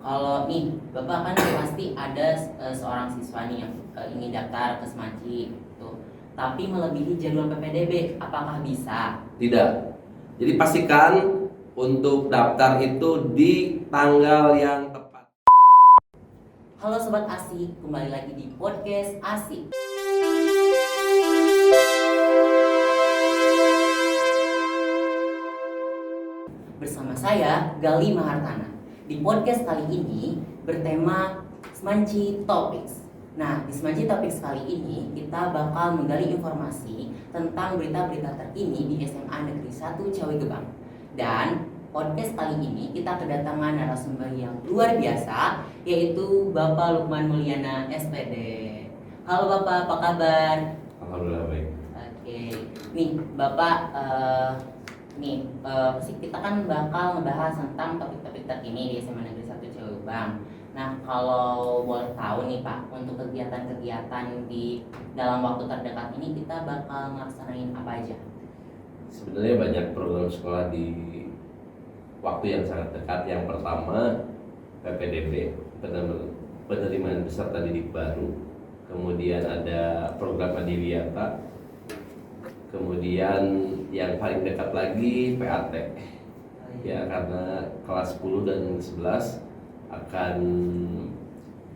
Kalau nih, Bapak kan pasti ada seorang siswa nih yang ingin daftar ke Semanci gitu. Tapi melebihi jadwal PPDB, apakah bisa? Tidak. Jadi pastikan untuk daftar itu di tanggal yang tepat. Halo Sobat Asik, kembali lagi di podcast Asik. Bersama saya, Gali Mahartana. Di podcast kali ini bertema Semanci Topics. Nah, di Semanci Topics kali ini kita bakal menggali informasi tentang berita-berita terkini di SMA Negeri 1 Ciawi Gebang. Dan podcast kali ini kita kedatangan narasumber yang luar biasa, yaitu Bapak Lukman Mulyana SPD. Halo Bapak, apa kabar? Alhamdulillah baik. Oke, nih Bapak, kita kan bakal ngebahas tentang topik-topik terkini di SMA Negeri 1 Ciawi Gebang. Nah, kalau boleh tahu nih Pak, untuk kegiatan-kegiatan di dalam waktu terdekat ini kita bakal ngelaksanain apa aja? Sebenarnya banyak program sekolah di waktu yang sangat dekat. Yang pertama PPDB, penerimaan peserta didik baru. Kemudian ada program Adiwiyata. Kemudian yang paling dekat lagi PAT. Ya, karena kelas 10 dan 11 akan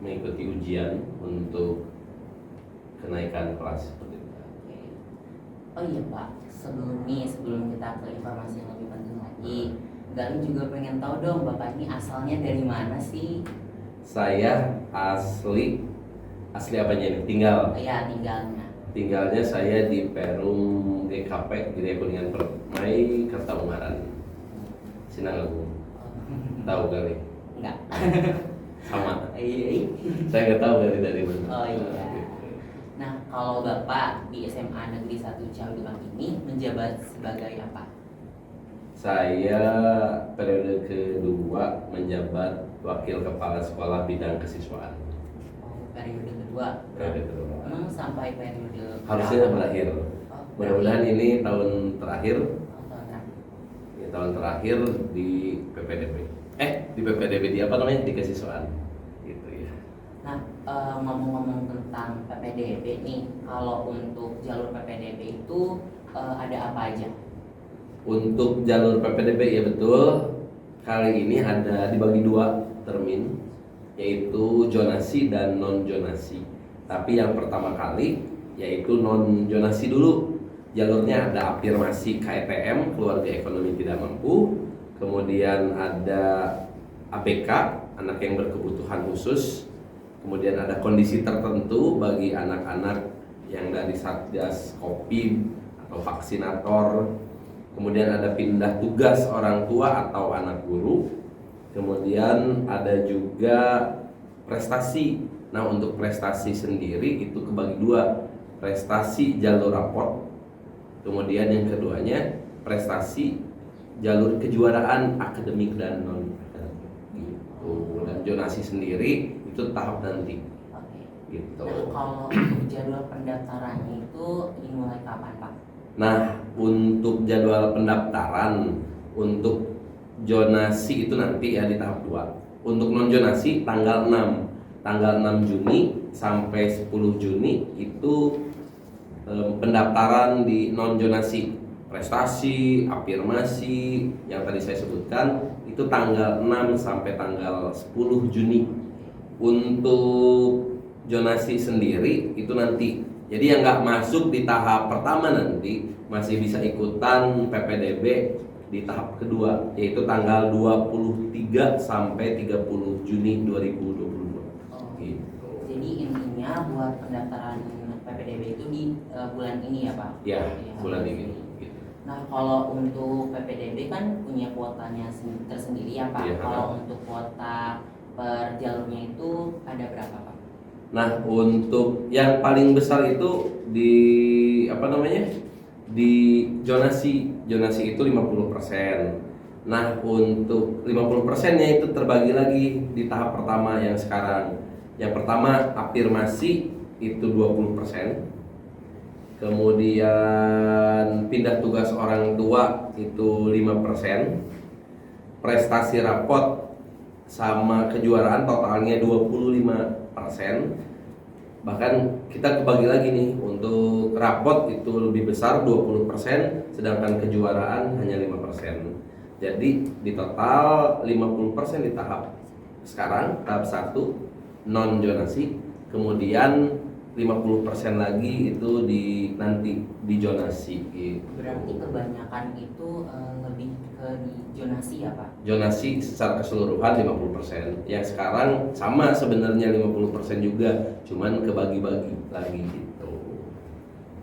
mengikuti ujian untuk kenaikan kelas seperti itu. Oh iya Pak, sebelum kita ke informasi yang lebih penting lagi, Gali juga pengen tahu dong Bapak ini asalnya dari mana sih? Saya asli apanya nih? Oh iya, tinggalnya. Tinggalnya saya di Perum GKP, Gereja Kuningan Permai, Kertaungaran, Sinanggagung. Tahu kali? Enggak. Sama. Iya. Saya nggak tahu dari mana. Oh iya. Nah, kalau Bapak di SMA Negeri 1 Ciawi Gebang ini menjabat sebagai apa? Saya periode kedua menjabat Wakil Kepala Sekolah Bidang Kesiswaan. Oh, periode kedua. Periode kedua. Emang sampai periode Harusnya berakhir. Oh, Mudah-mudahan ini tahun terakhir. tahun terakhir. Ya, tahun terakhir di PPDB. Di PPDB di apa namanya? Di kesiswaan. Gitu ya. Nah, ngomong-ngomong tentang PPDB nih, kalau untuk jalur PPDB itu ada apa aja? Untuk jalur PPDB ya betul. Kali ini ada dibagi dua termin, yaitu zonasi dan non zonasi. Tapi yang pertama kali yaitu non zonasi dulu. Jalurnya ada afirmasi KETM, keluarga ekonomi tidak mampu. Kemudian ada ABK, anak yang berkebutuhan khusus. Kemudian ada kondisi tertentu bagi anak-anak yang dari Satgas Covid atau vaksinator. Kemudian ada pindah tugas orang tua atau anak guru. Kemudian ada juga prestasi. Nah, untuk prestasi sendiri itu kebagi dua. Prestasi jalur raport. Kemudian yang keduanya prestasi jalur kejuaraan akademik dan non akademik gitu. Dan zonasi sendiri itu tahap nanti. Oke. Gitu. Nah, kalau untuk jadwal pendaftarannya itu dimulai kapan Pak? Nah, untuk jadwal pendaftaran untuk zonasi itu nanti ya di tahap 2. Untuk non zonasi tanggal 6 Juni sampai 10 Juni itu pendaftaran di non zonasi. Prestasi, afirmasi yang tadi saya sebutkan itu tanggal 6 sampai tanggal 10 Juni. Untuk zonasi sendiri itu nanti. Jadi yang nggak masuk di tahap pertama nanti masih bisa ikutan PPDB di tahap kedua, yaitu tanggal 23 sampai 30 Juni 2022. Oh, Gitu. jadi intinya buat pendaftaran PPDB itu di bulan ini ya Pak? Ya, bulan ini. Gitu. Nah, kalau untuk PPDB kan punya kuotanya tersendiri ya Pak. Iya. Kalau untuk kuota per jalurnya itu ada berapa Pak? Nah, untuk yang paling besar itu di apa namanya? Di zonasi itu 50%. Nah, untuk 50%-nya itu terbagi lagi di tahap pertama yang sekarang. Yang pertama afirmasi itu 20%. Kemudian pindah tugas orang tua itu 5%. Prestasi rapot sama kejuaraan totalnya 25%. Bahkan kita kebagi lagi nih, untuk rapot itu lebih besar 20%, sedangkan kejuaraan hanya 5%. Jadi di total 50% di tahap sekarang, tahap 1 non zonasi, kemudian 50% lagi itu nanti di zonasi gitu. Berarti kebanyakan itu lebih ke di zonasi ya Pak? Zonasi secara keseluruhan 50%. Yang sekarang sama sebenarnya 50% juga, cuman kebagi-bagi lagi gitu.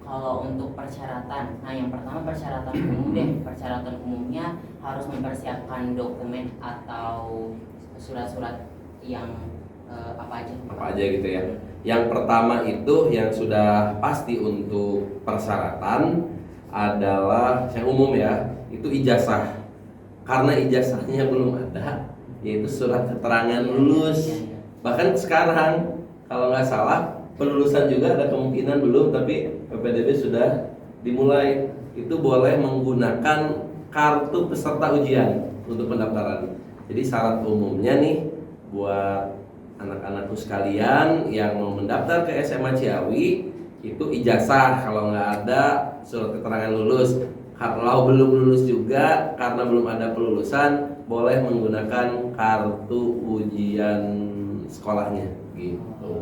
Kalau untuk persyaratan, nah yang pertama persyaratan umum deh. Persyaratan umumnya harus mempersiapkan dokumen atau surat-surat yang apa aja? Apa aja gitu ya. Yang pertama itu yang sudah pasti untuk persyaratan adalah yang umum ya, itu ijazah. Karena ijazahnya belum ada, yaitu surat keterangan lulus. Iya. Bahkan sekarang kalau nggak salah pelulusan juga ada kemungkinan belum, tapi PPDB sudah dimulai. Itu boleh menggunakan kartu peserta ujian untuk pendaftaran. Jadi syarat umumnya nih buat anak-anakku sekalian yang mau mendaftar ke SMA Ciawi itu ijazah, kalau nggak ada surat keterangan lulus. Kalau belum lulus juga karena belum ada pelulusan, boleh menggunakan kartu ujian sekolahnya gitu.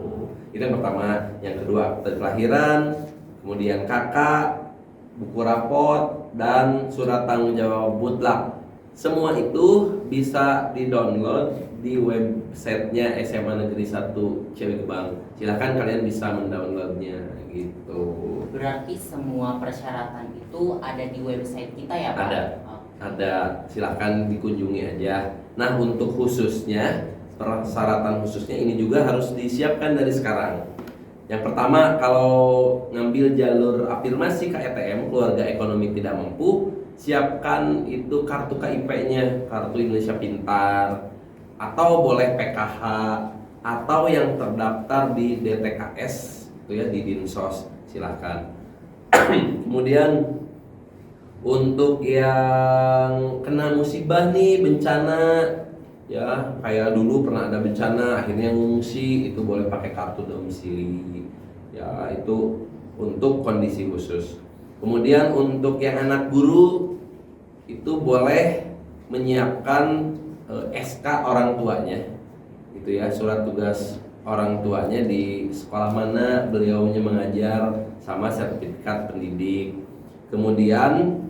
Itu yang pertama. Yang kedua, akte kelahiran, kemudian kakak, buku rapot, dan surat tanggung jawab mutlak. Semua itu bisa di-download di websitenya SMA Negeri 1 Ciawi Gebang. Silahkan kalian bisa mendownloadnya gitu. Berarti semua persyaratan itu ada di website kita ya Pak? Ada, silahkan dikunjungi aja. Nah, untuk khususnya, persyaratan khususnya ini juga harus disiapkan dari sekarang. Yang pertama, kalau ngambil jalur afirmasi KETM, keluarga ekonomi tidak mampu, siapkan itu kartu KIP-nya, kartu Indonesia Pintar, atau boleh PKH, atau yang terdaftar di DTKS, itu ya, di Dinsos, silahkan. Kemudian untuk yang kena musibah nih, bencana ya, kayak dulu pernah ada bencana akhirnya ngungsi, itu boleh pakai kartu domisili ya, itu untuk kondisi khusus. Kemudian untuk yang anak guru itu boleh menyiapkan SK orang tuanya gitu ya, surat tugas orang tuanya di sekolah mana beliaunya mengajar, sama sertifikat pendidik. Kemudian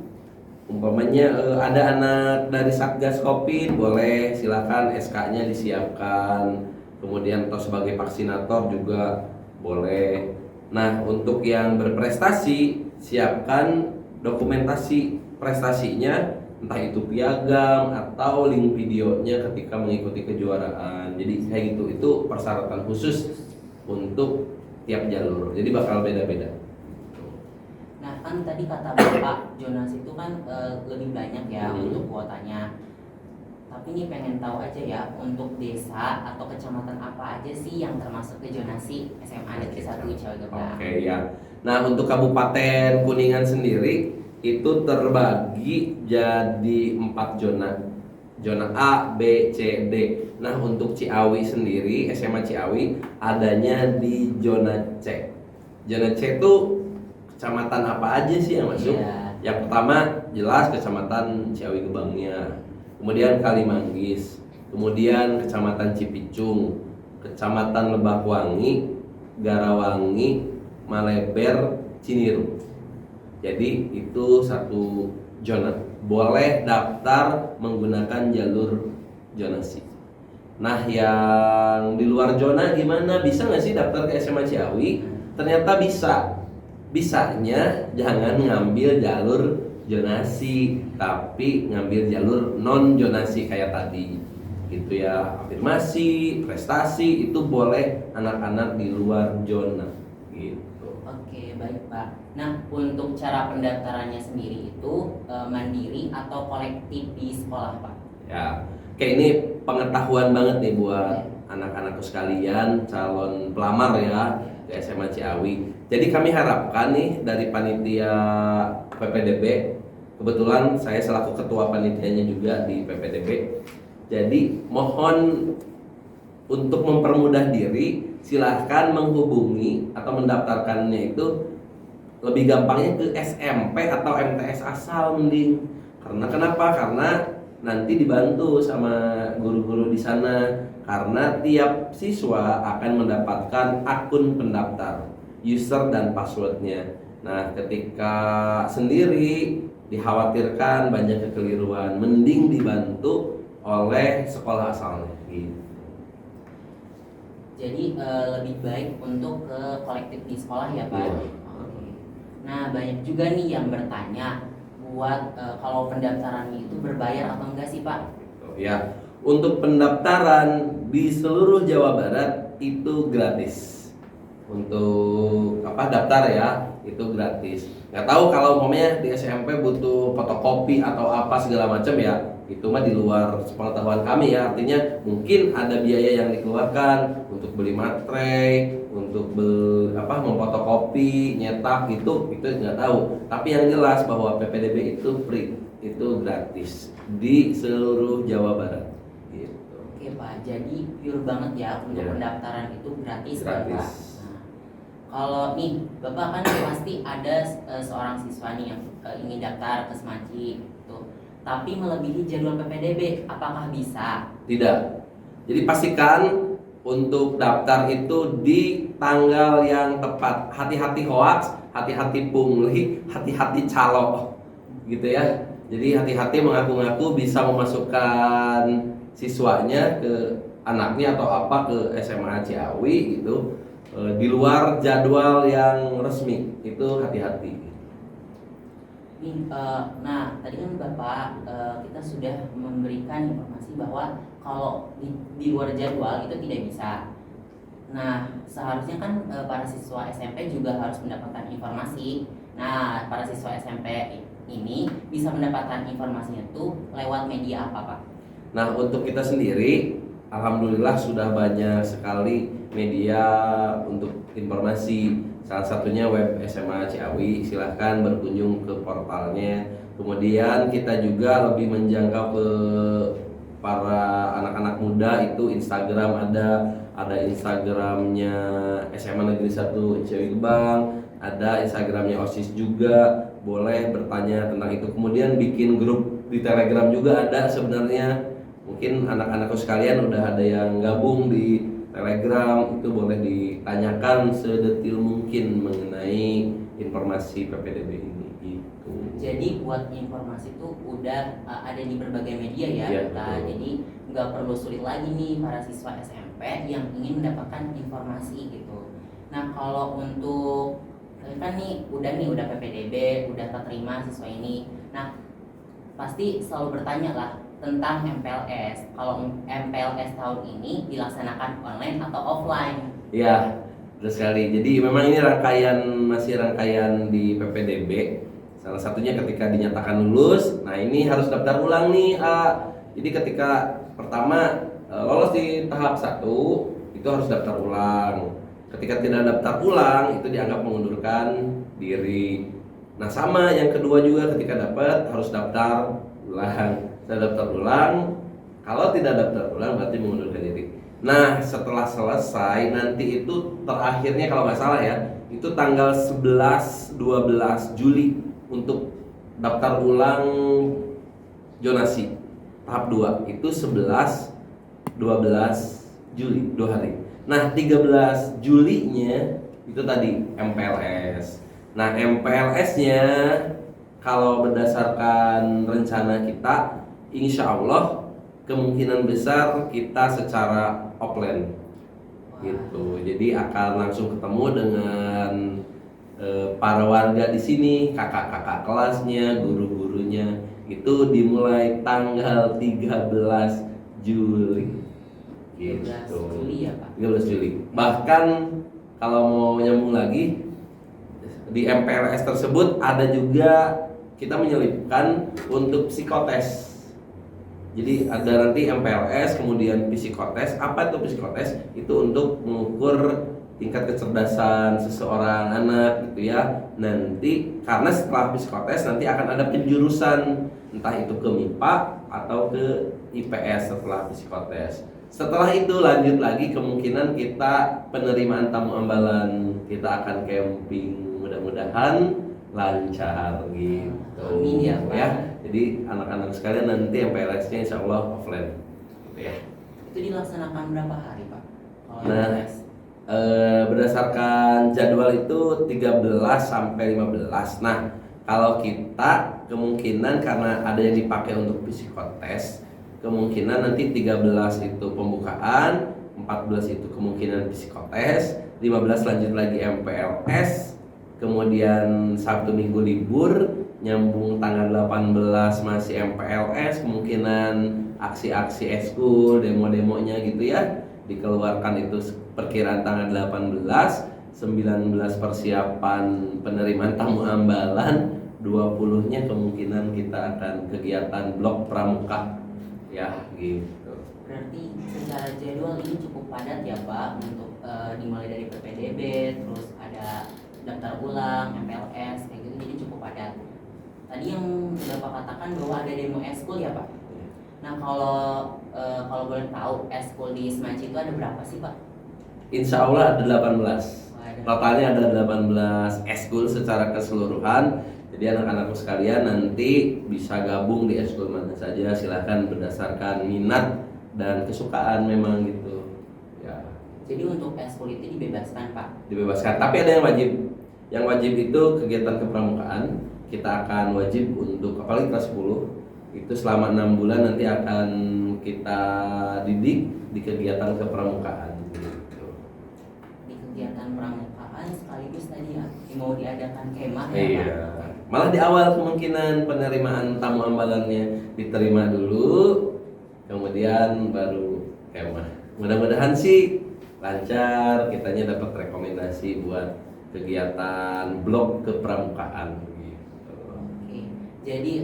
umpamanya ada anak dari Satgas Covid, boleh silakan SK-nya disiapkan. Kemudian atau sebagai vaksinator juga boleh. Nah, untuk yang berprestasi, siapkan dokumentasi prestasinya, entah itu piagam atau link videonya ketika mengikuti kejuaraan. Jadi kayak gitu, itu persyaratan khusus untuk tiap jalur. Jadi bakal beda-beda. Nah kan tadi kata Bapak zonasi itu kan lebih banyak ya untuk kuotanya. Tapi ini pengen tahu aja ya, untuk desa atau kecamatan apa aja sih yang termasuk ke zonasi SMA Negeri 1 Ciawi Gebang? Oke ya. Nah, untuk Kabupaten Kuningan sendiri itu terbagi jadi 4 zona. Zona A, B, C, D. Nah, untuk Ciawi sendiri, SMA Ciawi adanya di zona C. Zona C itu kecamatan apa aja sih yang masuk? Iya. Yang pertama jelas kecamatan Ciawi Gebangnya. Kemudian Kalimanggis, kemudian Kecamatan Cipicung, Kecamatan Lebakwangi, Garawangi, Maleber, Ciniru. Jadi itu satu zona. Boleh daftar menggunakan jalur zonasi. Nah, yang di luar zona gimana? Bisa nggak sih daftar ke SMA Ciawi? Ternyata bisa. Bisanya jangan ngambil jalur zonasi, tapi ngambil jalur non zonasi kayak tadi gitu ya. Afirmasi, prestasi itu boleh anak-anak di luar zona gitu. Oke, baik Pak. Nah, untuk cara pendaftarannya sendiri itu mandiri atau kolektif di sekolah Pak? Ya, kayak ini pengetahuan banget nih buat anak-anakku sekalian, calon pelamar ya ke SMA Ciawi. Jadi kami harapkan nih dari panitia PPDB, kebetulan saya selaku ketua panitianya juga di PPDB, Jadi mohon untuk mempermudah diri, silahkan menghubungi atau mendaftarkannya itu lebih gampangnya ke SMP atau MTS asal mending. Karena kenapa? Karena nanti dibantu sama guru-guru di sana. Karena tiap siswa akan mendapatkan akun pendaftar, user dan passwordnya. Nah, ketika sendiri dikhawatirkan banyak kekeliruan, mending dibantu oleh sekolah asalnya gitu. Jadi lebih baik untuk ke kolektif di sekolah ya Pak. Iya. Oke. Nah banyak juga nih yang bertanya buat kalau pendaftaran itu berbayar atau enggak sih Pak? Ya, untuk pendaftaran di seluruh Jawa Barat itu gratis. Untuk daftar ya itu gratis. Nggak tahu kalau umpamanya di SMP butuh fotokopi atau apa segala macam ya, itu mah di luar sepengetahuan kami ya. Artinya mungkin ada biaya yang dikeluarkan untuk beli materai, untuk memfotokopi, nyetak gitu, itu nggak tahu. Tapi yang jelas bahwa PPDB itu free, itu gratis di seluruh Jawa Barat. Gitu. Oke Pak, jadi pure banget ya untuk Ya. pendaftaran itu gratis. Gratis. Pak. Nah, kalau nih Bapak kan pasti ada seorang siswa nih yang ingin daftar ke Semanci tuh, tapi melebihi jadwal PPDB, apakah bisa? Tidak. Jadi pastikan untuk daftar itu di tanggal yang tepat. Hati-hati hoax, hati-hati pungli, hati-hati calo, gitu ya. Jadi hati-hati mengaku-ngaku bisa memasukkan siswanya ke anaknya atau apa ke SMA Ciawi gitu di luar jadwal yang resmi, itu hati-hati. Nih, nah tadi kan Bapak kita sudah memberikan informasi bahwa kalau di luar jadwal itu tidak bisa. Nah seharusnya kan para siswa SMP juga harus mendapatkan informasi. Nah para siswa SMP ini bisa mendapatkan informasinya tuh lewat media apa Pak? Nah, untuk kita sendiri, alhamdulillah sudah banyak sekali media untuk informasi. Salah satunya web SMA Ciawi, silahkan berkunjung ke portalnya. Kemudian kita juga lebih menjangkau ke para anak-anak muda, itu Instagram ada Instagramnya SMA Negeri 1 Ciawi Gebang, ada Instagramnya OSIS juga, boleh bertanya tentang itu. Kemudian bikin grup di Telegram juga ada sebenarnya. Mungkin anak-anakku sekalian udah ada yang gabung di Telegram, itu boleh ditanyakan sedetil mungkin mengenai informasi PPDB ini gitu. Jadi buat informasi itu udah ada di berbagai media ya. Iya, Nah, betul. jadi nggak perlu sulit lagi nih para siswa SMP yang ingin mendapatkan informasi gitu. Nah kalau untuk kan udah PPDB, udah terima siswa ini. Nah pasti selalu bertanya lah tentang MPLS. Kalau MPLS tahun ini dilaksanakan online atau offline? Iya, betul sekali. Jadi memang ini masih rangkaian di PPDB. Salah satunya ketika dinyatakan lulus, nah ini harus daftar ulang nih. Jadi ketika pertama lolos di tahap 1 itu harus daftar ulang. Ketika tidak daftar ulang itu dianggap mengundurkan diri. Nah sama yang kedua juga, ketika dapat harus daftar ulang. Saya daftar ulang, kalau tidak daftar ulang berarti mengundurkan diri. Nah setelah selesai nanti itu terakhirnya kalau nggak salah ya, itu tanggal 11-12 Juli untuk daftar ulang zonasi tahap 2 itu 11-12 Juli, 2 hari. Nah 13 Julinya itu tadi MPLS. Nah MPLS-nya kalau berdasarkan rencana kita, insya Allah kemungkinan besar kita secara offline gitu. Jadi akan langsung ketemu dengan para warga di sini, kakak-kakak kelasnya, guru-gurunya. Itu dimulai tanggal 13 Juli. 13 Juli ya Pak? 13 Juli. Bahkan kalau mau nyambung lagi, di MPLS tersebut ada juga kita menyelipkan untuk psikotes. Jadi ada nanti MPLS, kemudian psikotes. Apa itu psikotes? Itu untuk mengukur tingkat kecerdasan seseorang anak gitu ya. Nanti karena setelah psikotes nanti akan ada penjurusan, entah itu ke MIPA atau ke IPS setelah psikotes. Setelah itu lanjut lagi kemungkinan kita penerimaan tamu ambalan, kita akan camping, mudah-mudahan lancar gitu. Amin ya, Pak. Ya. Jadi anak-anak sekalian nanti MPLS-nya insya Allah offline. Gitu ya. Itu dilaksanakan berapa hari, Pak? Kalau Nah, MPLS? Berdasarkan jadwal itu 13 sampai 15. Nah, kalau kita kemungkinan karena ada yang dipakai untuk psikotes, kemungkinan nanti 13 itu pembukaan, 14 itu kemungkinan psikotes, 15 lanjut lagi MPLS, kemudian Sabtu Minggu libur, nyambung tanggal 18 masih MPLS, kemungkinan aksi-aksi eskul, demo-demonya gitu ya, dikeluarkan itu perkiraan tanggal 18, 19 persiapan penerimaan tamu ambalan, 20-nya kemungkinan kita akan kegiatan blok pramuka. Ya, gitu. Berarti secara jadwal ini cukup padat ya, Pak, untuk dimulai dari PPDB, terus ada daftar ulang, MPLS, kayak gitu, jadi cukup padat. Tadi yang Bapak katakan bahwa ada demo eskul ya, Pak? Nah, kalau boleh tahu, eskul di Semanci itu ada berapa sih, Pak? Insya Allah ada 18. Wah, ada. Totalnya ada 18 eskul secara keseluruhan. Jadi anak-anakku sekalian nanti bisa gabung di eskul mana saja, silahkan berdasarkan minat dan kesukaan memang gitu. Ya, Jadi untuk eskul itu dibebaskan, Pak? dibebaskan. Tapi ada yang wajib. Yang wajib itu kegiatan kepramukaan. Kita akan wajib untuk apalagi kelas 10 itu selama 6 bulan nanti akan kita didik di kegiatan kepramukaan. Gitu. Di kegiatan pramukaan sekaligus tadi ya, mau diadakan kemah ya, Iya. Pak? Malah di awal kemungkinan penerimaan tamu ambalannya diterima dulu, kemudian baru kemah. Mudah-mudahan sih lancar, kitanya dapat rekomendasi buat kegiatan blok kepramukaan gitu. Oke, jadi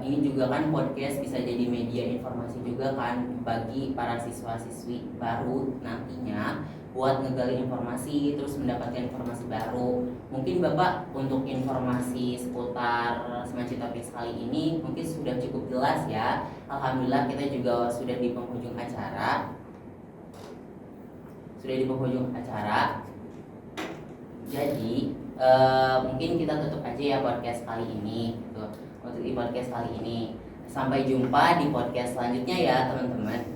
ini juga kan podcast bisa jadi media informasi juga kan bagi para siswa-siswi baru nantinya buat ngegali informasi terus mendapatkan informasi baru. Mungkin Bapak untuk informasi seputar Semanci Topics kali ini mungkin sudah cukup jelas ya. Alhamdulillah kita juga sudah di penghujung acara. Jadi mungkin kita tutup aja ya podcast kali ini gitu. Untuk di podcast kali ini sampai jumpa di podcast selanjutnya ya teman-teman.